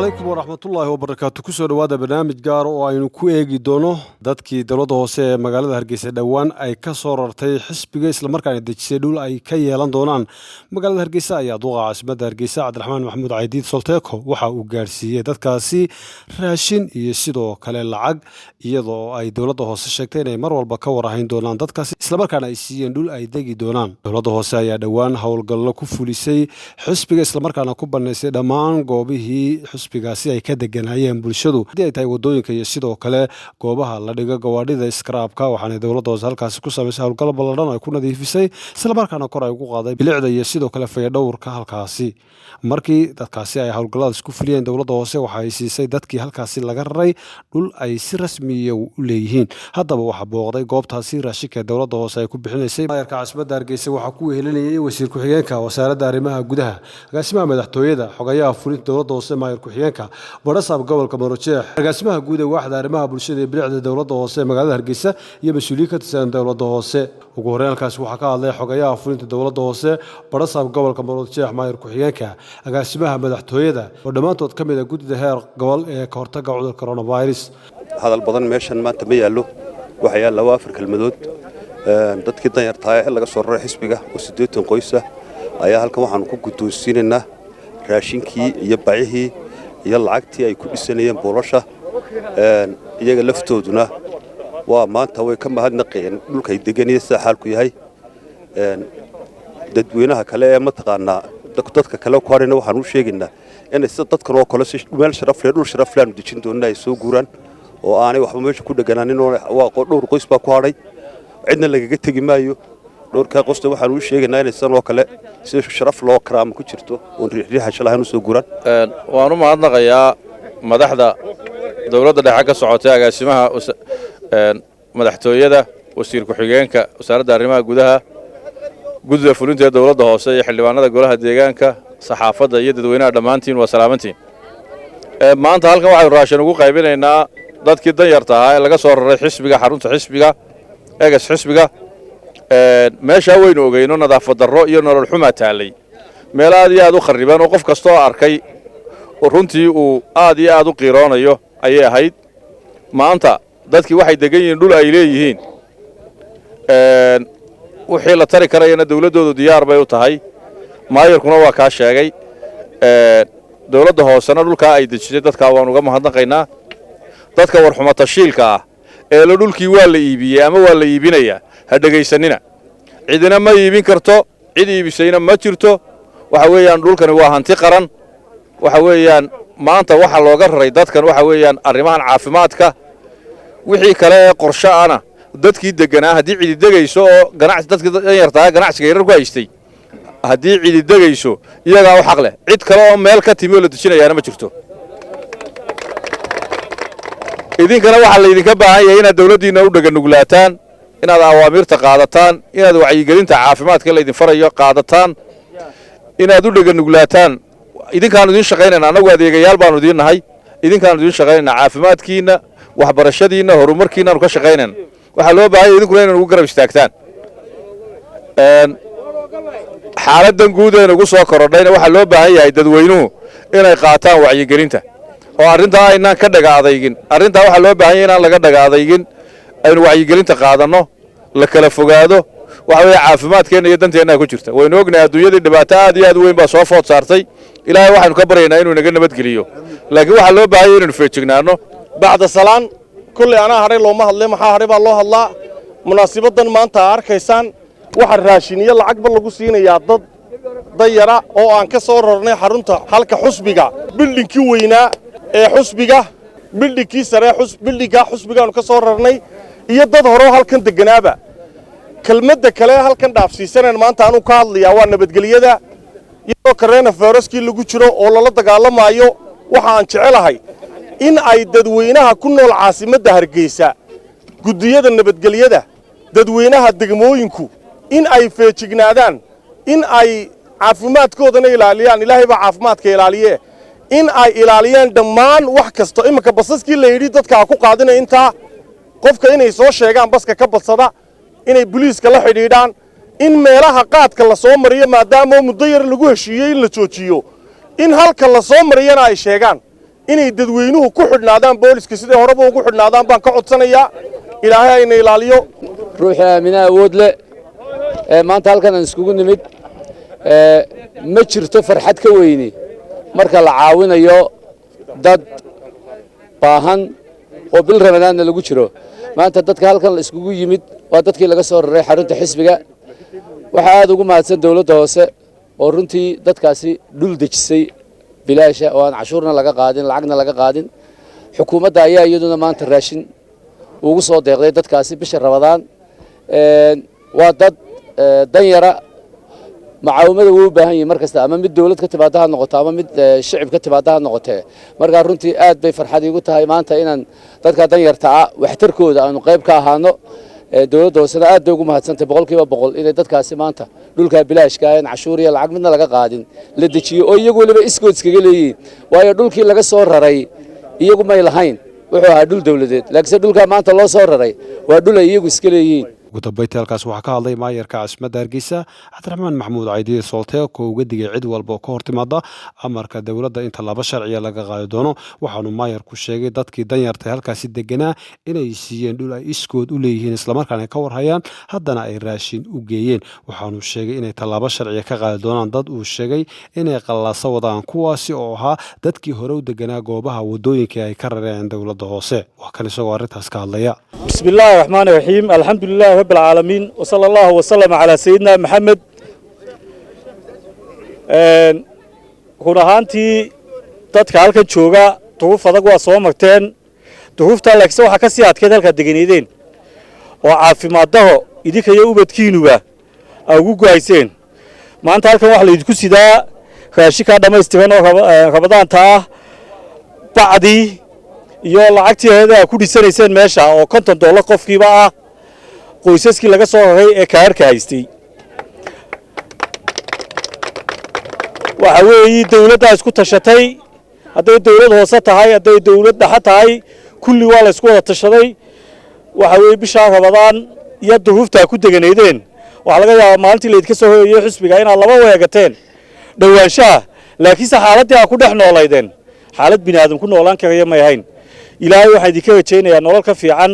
عليكم ورحمة الله وبركاته كسر وهذا برنامج جار وأنو كويجي دونه dadkii dawladda hoose ee magaalada Hargeysa dhawaan ay ka soo rartay xisbiga isla markaana dejisay dhul ay ka yeelan doonaan magaalada Hargeysa ayaa duqa caasimadda Hargeysa Cabdiraxmaan Maxamuud Caydiid Solteeko waxa uu gaarsiiyay dadkaasi raashin iyo sidoo kale lacag iyadoo ay dawladda hoose sheegtay inay mar walba ka warahayn doonaan dadkaasi isla markaana ay siiyeen dhul ay degi doonaan dawladda hoose ayaa dhawaan howlgallo ku fulisay xisbiga isla markaana ku baneysay dhammaan goobihii xisbigaasi ay ka deganayeen bulshadu hadii ay tahay wadooyinka iyo sidoo kale goobaha la dhiga gawaadhida iskaraabka waxaana dawladda hoose halkaasi ku sameysay howlgal ballaadhan ay ku nadiifisay isla markaana kor ay ugu qaaday bilicda iyo sidoo kale fayadhowrka halkaasi markii dadkaasi ay howlgalladaas ku fuliyeen dawladda hoose waxa ay siisay dadkii halkaasi laga raray dhul ay si rasmi ah u leeyihiin haddaba waxa booqday goobtaasi raashinka dawladda hoose ay ku bixinaysay maayarka caasimadda Hargeysa waxa ku wehelinayay wasiir ku-xigeenka wasaaradda arrimaha gudaha agaasimaha madaxtooyada xogayaha fulinta dawladda hoose maayar ku-xigeenka barasaab gobolka Marojeex agaasimaha guud ee waaxda arrimaha bulshada bilicda dawladda hoose magaalada Hargeysa iyo mas'uuliyiin ka tirsan dawladda hoose ugu horeyn halkaas waxa ka hadlay xogayaha fulinta dawladda hoose barasaab gobolka Marojeex maayar ku-xigeenka agaasimaha madaxtooyada oo dhamaantood kamid ah gudida heer gobol ee ka hortagga cudurka coronavirus hadal badan meeshan maanta ma yaalo waxa yaal laba afar kalmadood dadkii danyarta ee laga soo raray xisbiga oo 80 qoys ah ayaa halkan waxaan ku guddoonsiinaynaa raashinkii iyo bacihii iyo lacagtii ay ku dhisanayeen boolasha iyaga laftooduna waa maanta way ka mahadnaqeen dhulkay deganayeen sida xaalku yahay dadweynaha kale ee mataqaanaa dadka kale ku harayna waxaan u sheegaynaa in sida dadkan oo kale si meel sharaf leh dhul sharaf leh dejin doonaa ay soo guuraan oo aanay waxba meesha ku dhaganaanin oo waa dhowr qoys baa ku haray cidna lagaga tagi maayo dhowrka qosta waxaan u sheegaynaa in san oo kale si sharaf loo karaamo ku jirto oo riixriixasho lahayn soo guuraan waan u mahadnaqayaa madaxda dawladda dhexe ka socotay agaasimaha madaxtooyada wasiir ku-xigeenka wasaaradda arrimaha gudaha gudida fulinta dawladda hoose iyo xildhibaanada golaha deegaanka saxaafadda iyo dadweynaha dhammaantiin waa salaamantiin maanta halkan waxaynu raashin ugu qaybinaynaa dadkii danyarta ahaa ee laga soo raray xisbiga xarunta xisbiga eegas xisbiga meesha waynu ogeyno nadaafad darro iyo nolol xumaa taalay meel aad iyo aad u khariban oo qof kasta oo arkay runtii uu aad iyo aad u qiiroonayo ayay ahayd maanta dadkii waxay degan yihiin dhul ay leeyihiin wixii la tari karayana dawladdoodu diyaar bay u tahay maayarkuna waa kaa sheegay dawladda hoosena dhulkaa ay dejisay dadkaa waan uga mahadnaqaynaa dadka warxuma tashiilka ah ee la dhulkii waa la iibiyey ama waa la iibinayaa ha dhegaysanina cidina ma iibin karto cid iibisayna ma jirto waxa weeyaan dhulkani waa hanti qaran waxa weeyaan maanta waxa looga raray dadkan waxa weeyaan arrimahan caafimaadka wixii kale ee qorshe ana dadkii deganaa haddii cidi degayso oo ganacsi dadkii danyartaa ganacsiga yarar ku haystay haddii cidi degayso iyagaa u xaq leh cid kale oo meel ka timi oo la dejinayaana ma jirto idinkana waxaa laydinka baahan yahay inaad dawladdiinna u dhaganugulaataan inaad awaamirta qaadataan inaad wacyigelinta caafimaadka laydin farayo qaadataan inaad u dhaganugulaataan idinkaanu idiin shaqaynaynaa annagu adeegayaal baanu idiin nahay idinkaanu idiin shaqaynaynaa caafimaadkiinna waxbarashadiinna horumarkiinnaanu ka shaqaynayna waxaa loo baahan yahay idinkuna inaan ugu garab istaagtaan xaaladdan guud ee nagu soo korodhayna waxaa loo baahan yahay dadweynuhu inay qaataan wacyigelinta oo arrintaa aynaan ka dhaga adaygin arrintaa waxaa loo baahan yahay inaan laga dhaga adaygin aynu wacyigelinta qaadanno la kala fogaado waxa weeye caafimaadkeenna iyo danteenna ku jirta waynu ognahay adduunyadii dhibaato aad iyo aad u weyn baa soo food saartay ilaahay waxaynu ka baryaynaa inuu inaga nabadgeliyo laakiin waxaa loo baahan yahay inaynu feejignaano bacda salaan kulley anaa hadhay looma hadlay maxaa hadhay baa loo hadlaa munaasibaddan maanta arkaysaan waxa raashin iyo lacagba lagu siinayaa dad danyara oo aan ka soo rarnay xarunta halka xusbiga bildhinkii weynaa ee xusbiga bildhinkii sare bildhinka xusbigaanu ka soo rarnay iyo dad hore halkan deganaaba kelmadda kale halkan dhaafsiisaneen maanta aanu ka hadlayaa waa nabadgelyada iyadoo coronaviruskii lagu jiro oo lala dagaalamaayo waxa aan jecelahay in ay dadweynaha ku nool caasimadda Hargeysa gudiyada nabadgelyada dadweynaha degmooyinku in ay feejignaadaan in ay caafimaadkoodana ilaaliyaan ilaahay baa caafimaadka ilaaliye in ay ilaaliyaan dhammaan wax kasto imika basaskii la yidhi dadka ku qaadinay inta qofka inay soo sheegaan baska ka badsada inay booliiska la xidhiidhaan in meelaha qaadka la soo mariyo maadaama muddo yar lagu heshiiyey in la joojiyo in halka la soo mariyana ay sheegaan inay dadweynuhu ku xidhnaadaan booliska sidii horeba ugu xidhnaadaan baan ka codsanayaa ilaahay ayna ilaaliyo ruuxa aamina awood leh maanta halkan aan iskugu nimid ma jirto farxad ka weyni marka la caawinayo dad baahan oo bil ramadaanna lagu jiro maanta dadka halkan la iskugu yimid waa dadkii laga soo raray xarunta xisbiga waxa aad ugu mahadsan dawladda hoose oo runtii dadkaasi dhul dejisay bilaasha oo aan cashuurna laga qaadin lacagna laga qaadin xukuumadda ayaa iyaduna maanta raashin ugu soo deeqday dadkaasi bisha ramadaan waa dad danyara macaawimada wuu u baahan yihiin markasta ama mid dawlad ka timaada ha noqoto ama mid shicib ka timaada ha noqotee markaa runtii aad bay farxad iigu tahay maanta inaan dadka danyarta ah waxtarkooda aanu qayb ka ahaano dawladda hoosena aad bay ugu mahadsantahay 100% inay dadkaasi maanta dhulka bilaashka ah cashuur iyo lacag midna laga qaadin la dejiyo oo iyagu waliba iskood iskaga leeyihiin waayo dhulkii laga soo raray iyagu may lahayn wuxuu ahaa dhul dawladeed laakiin dhulka maanta loo soo raray waa dhul ay iyagu iska leeyihiin ugu dambeyntii halkaas waxaa ka hadlay maayarka caasimadda Hargeysa Cabdiraxmaan Maxamuud Caydiye Solteeko oo uga digay cid walba oo ka hortimaada amarka dawladda in tallaabo sharci laga qaadi doono waxaanu maayarku sheegay dadkii danyarta halkaasi deganaa inay siiyeen dhul ay iskood u leeyihiin isla markaana ka warhayaan haddana ay raashin u geeyeen waxaanu sheegay inay tallaabo sharci ka qaadi doonaan dad uu sheegay inay qallaasa wadaan kuwaasi oo ahaa dadkii hore u deganaa goobaha wadooyinka ay ka rareen dawladda hoose wax kan isagoo arrintaas ka hadlaya bismillaahir rahmaanir rahiim alxamdulillaah رب العالمين وصلى الله وسلم على سيدنا محمد هورهانتي dadka halkan jooga duuf adag waa soo marteen duufta laakiin waxa ka sii adkeed halka deganeedeen oo caafimaadaho idinka iyo ubadkiinuba ugu go'ayseen maanta halkan waxa la idinku sidaa raashika dhameystiran oo rabadaanta bacdi iyo lacagteeda ku dhisanayseen meesha oo $50 qofkiiba ah qoysaskii laga soo raray ee kaarka haystay waxa weeye dawladda isku tashatay haday dawlad hoose tahay haday dawlad dhexe tahay kulli waa la isku wada tashaday waxa weeye bisha Ramadaan iyo duruufta ku deganeedeen waxa laga yaabaa maalintii la idinka soo hoyay xisbiga inaad laba weegateen dhawaanshaha laakiin xaaladii ay ku dhex noolaydeen xaalad bini'aadam ku noolaan karaya ma yahayn ilaahay waxa idinka rajaynayaa nolol ka fiican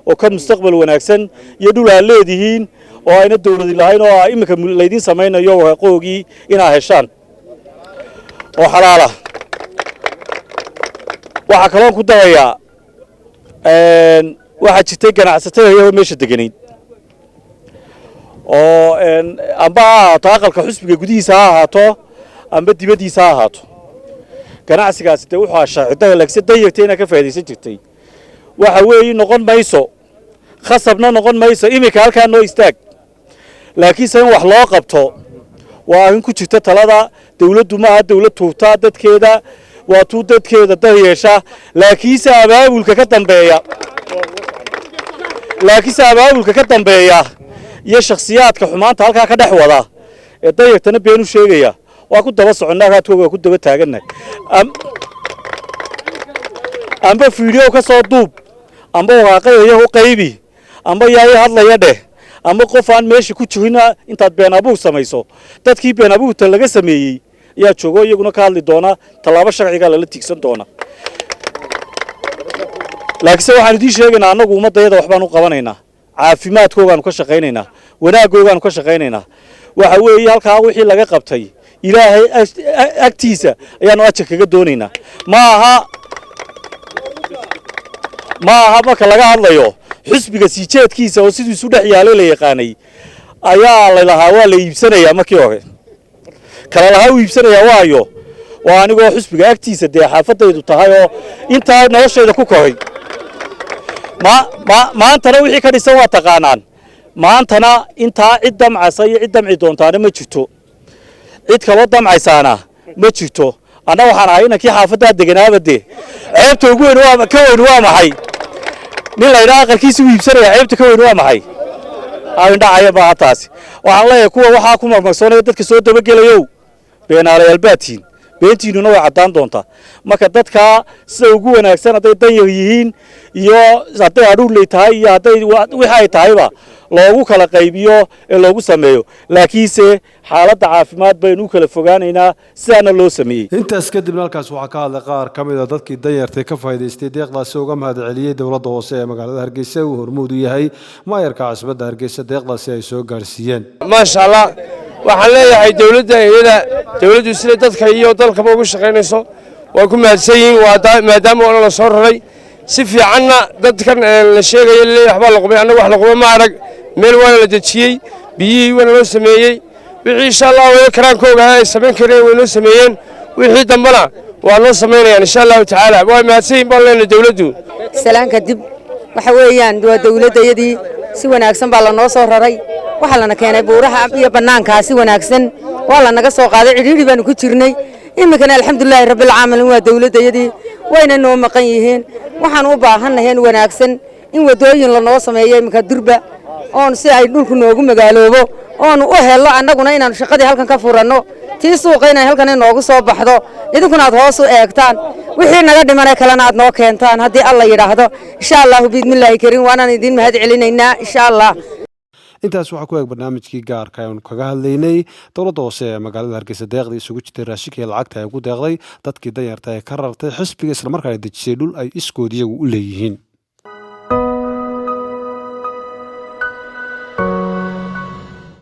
oo ka mustaqbal wanaagsan iyo dhul aan leedihiin oo ayna dawlad lahayn oo imika leedin sameeynayo waqoogi ina heshaan oo xalaala waxa kale oo ku dawaya waxa jirtay ganacsatada iyo meesha deganeed oo amba taaqalka xisbiga gudihiisa ha ahaato amba dibadiisa ha ahaato ganacsigaasi wuxuu ashaacida laakiin dayirteena ka faa'iideysan jirtay waxa weeye noqon mayso khasabna noqon mayso imika halka noo istaag laakiin san wax loo qabto waa in ku jirta talada dawladdu ma aha dawlad tuurta dadkeeda waa tuu dadkeeda daryeesha laakiin abaabulka ka dambeeya iyo shakhsiyaadka xumaanta halka ka dhex wada ee dayirtana been u sheegaya waa ku daba soconaa raadkooda ku daba taaganay amba video ka soo duub amba waaqayo u qaybi amba yaay hadlaya dheh amba qof aan meesha ku jirina intaad been abuur samayso dadkii been abuurta laga sameeyay ayaa joogo iyaguna ka hadli doona talaabo sharciga la tigsan doona laakiin waxaan idin sheegaynaa anagu ummadayada wax baan u qabanaynaa caafimaadkoogaan ka shaqaynaynaa wanaagoogaan ka shaqaynaynaa waxa weeye halka wixii laga qabtay ilaahay agtiisa ayaanu ajir kaga doonaynaa ma aha marka laga hadlayo xisbiga siijeedkiisa oo sidii isu dhex yaalay la yaqaanay ayaa la lahaa waa la iibsanayaa markii hore kala lahaa u iibsanayaa waayo waa anigoo xisbiga agtiisa dee xaafadaydu tahay oo intaa noloshayda ku koray maantana wixii ka dhisan waa taqaanaan maantana intaa cid damcaysa iyo cid damci doontaana ma jirto cid kaloo damcaysaana ma jirto ana waxaan ahay inankii xaafadda deganaaba dee ceebta ugu weyn waa ka weyn waa maxay nin la yiraahdo aqalkiisa u iibsanaya ceebta ka weyn waa maxay aan dhacaya baa taasi waxaan leeyahay kuwa waxa ku marmarsoonay dadka soo dabagelayo beenaalayaal baatiin beentiinuna way caddaan doontaa marka dadkaa sida ugu wanaagsan hadday danyar yihiin iyo hadday adhuurley tahay iyo hadday wixii ay tahayba loogu kala qaybiyo ee loogu sameeyo laakiinse xaaladda caafimaad baynu u kala fogaanaynaa sidaana loo sameeyey intaas kadibna halkaas waxaa ka hadlay qaar ka mid a dadkii danyartay ka faa'iidaystay deeqdaasi uga mahadceliyey dowladda hoose ee magaalada hargeysa uu hormuud u yahay maayarka caasimadda hargeysa deeqdaasi ay soo gaarsiiyeen maasha allah waxaan leeyahay dowladdu sida dadka iyo dalkaba ugu shaqaynayso waa ku mahadsan yihiin maadaama oona la soo raray si fiicanna dadkan la sheegaya leeyahay waxbaa la qubay annaga wax la quba ma arag meel waana la dejiyey biyihii waana loo sameeyey wixii insha allah wada karaankooga ay samayn kareen way noo sameeyeen wixii dambana waa noo samaynayaan insha allahu tacaala waa mahadsan yihiin baan leenahay dowladdu salaan kadib waxa weeyaan waa dowladdayadii si wanaagsan baa lanoo soo raray waxaa lana keenay buuraha iyo bannaankaa si wanaagsan waa lanaga soo qaaday cidhiidhi baanu ku jirnay iminkana alxamdulilaahi rabbilcaalamiin waa dowladdayadii wayna noo maqan yihiin waxaan u baahannahay in wanaagsan in waddooyin lanoo sameeyo iminka durba oon si ay dhulku noogu magaaloobo oonu u hello annaguna inaannu shaqadii halkan ka furanno tii suuqa inay halkan inoogu soo baxdo idinkuna aad hoos u eegtaan wixii naga dhimanee kalena aad noo keentaan haddii alla yidhaahdo insha allahu biidnillaahi kariim waanaan idiin mahad celinaynaa insha allah intaas waxaa ku eeg barnaamijkii gaarka aynu kaga hadlaynay dowladda hoose ee magaalada hargeysa deeqdii isugu jirtay raashinka iyo lacagta ay ugu deeqday dadkii danyarta ee ka rartay xisbiga islamarkaana dejisay dhul ay iskood iyagu u leeyihiin